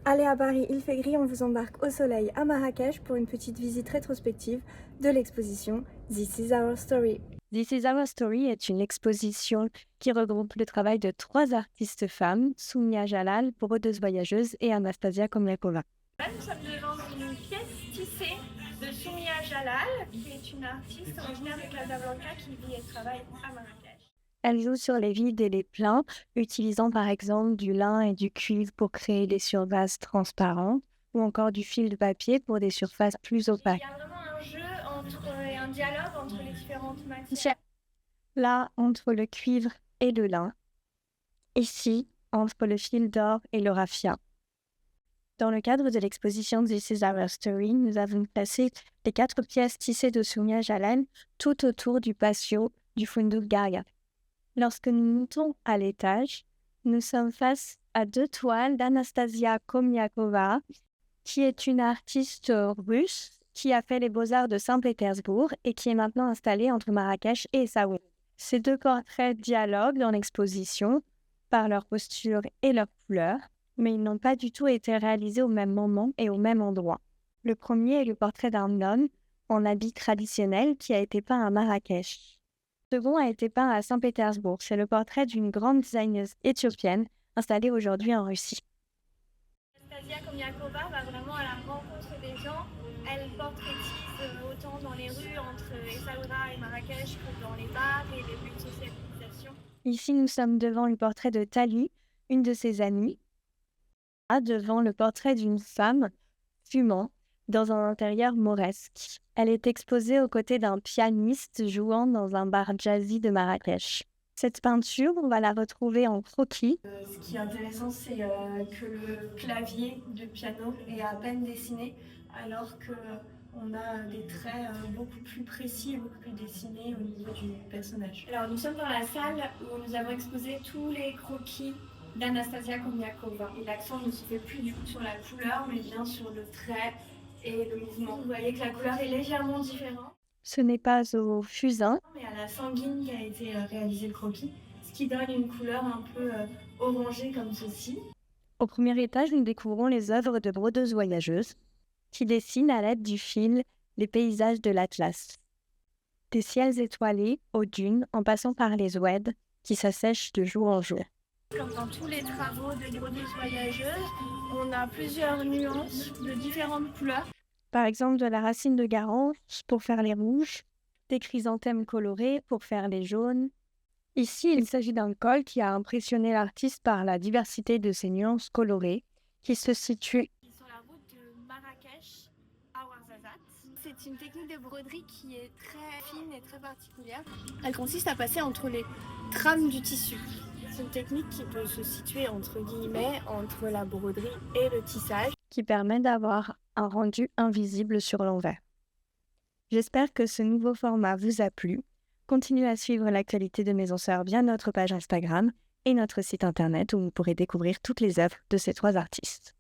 Allez à Paris, il fait gris, on vous embarque au soleil à Marrakech pour une petite visite rétrospective de l'exposition This is Our Story. This is Our Story est une exposition qui regroupe le travail de 3 artistes femmes, Soumia Jalal, brodeuse voyageuse, et Anastasia Komliakova. Là, nous sommes devant une pièce tissée de Soumia Jalal, qui est une artiste originaire de Casablanca qui vit et travaille à Marrakech. Elle joue sur les vides et les pleins, utilisant par exemple du lin et du cuivre pour créer des surfaces transparentes, ou encore du fil de papier pour des surfaces plus Il opaques. y a vraiment un jeu et un dialogue entre les différentes matières. Là, entre le cuivre et le lin. Ici, entre le fil d'or et le raffia. Dans le cadre de l'exposition This is Our Story, nous avons placé les 4 pièces tissées de Soumia Jalal tout autour du patio du Fundouk Garga. Lorsque nous montons à l'étage, nous sommes face à 2 toiles d'Anastasia Komliakova, qui est une artiste russe qui a fait les beaux-arts de Saint-Pétersbourg et qui est maintenant installée entre Marrakech et Essaouira. Ces 2 portraits dialoguent dans l'exposition par leur posture et leur couleur, mais ils n'ont pas du tout été réalisés au même moment et au même endroit. Le premier est le portrait d'un homme en habit traditionnel qui a été peint à Marrakech. Le second a été peint à Saint-Pétersbourg. C'est le portrait d'une grande designeuse éthiopienne installée aujourd'hui en Russie. Anastasia Komliakova va vraiment à la rencontre des gens. Elle portraitise autant dans les rues entre Essaouira et Marrakech que dans les bars et les lieux de socialisation. Ici, nous sommes devant le portrait de Tali, une de ses amies, devant le portrait d'une femme fumant dans un intérieur mauresque. Elle est exposée aux côtés d'un pianiste jouant dans un bar jazzy de Marrakech. Cette peinture, on va la retrouver en croquis. Ce qui est intéressant, c'est que le clavier de piano est à peine dessiné, alors qu'on a des traits beaucoup plus précis et beaucoup plus dessinés au niveau du personnage. Alors nous sommes dans la salle où nous avons exposé tous les croquis d'Anastasia Komliakova. Et l'accent ne se fait plus du tout sur la couleur, mais bien sur le trait et le mouvement. Vous voyez que la couleur est légèrement différente. Ce n'est pas au fusain, Mais à la sanguine qui a été réalisé le croquis, ce qui donne une couleur un peu orangée comme ceci. Au premier étage, nous découvrons les œuvres de brodeuses voyageuses qui dessinent à l'aide du fil les paysages de l'Atlas. Des ciels étoilés aux dunes en passant par les oueds qui s'assèchent de jour en jour. Comme dans tous les travaux de brodeuses voyageuses, on a plusieurs nuances de différentes couleurs. Par exemple, de la racine de garance pour faire les rouges, des chrysanthèmes colorés pour faire les jaunes. Ici, il s'agit d'un col qui a impressionné l'artiste par la diversité de ses nuances colorées qui se situent Sur la route de Marrakech à Ouarzazate. C'est une technique de broderie qui est très fine et très particulière. Elle consiste à passer entre les trames du tissu. C'est une technique qui peut se situer entre guillemets entre la broderie et le tissage. qui permet d'avoir un rendu invisible sur l'envers. J'espère que ce nouveau format vous a plu. Continuez à suivre l'actualité de Maison Sœur via notre page Instagram et notre site internet où vous pourrez découvrir toutes les œuvres de ces 3 artistes.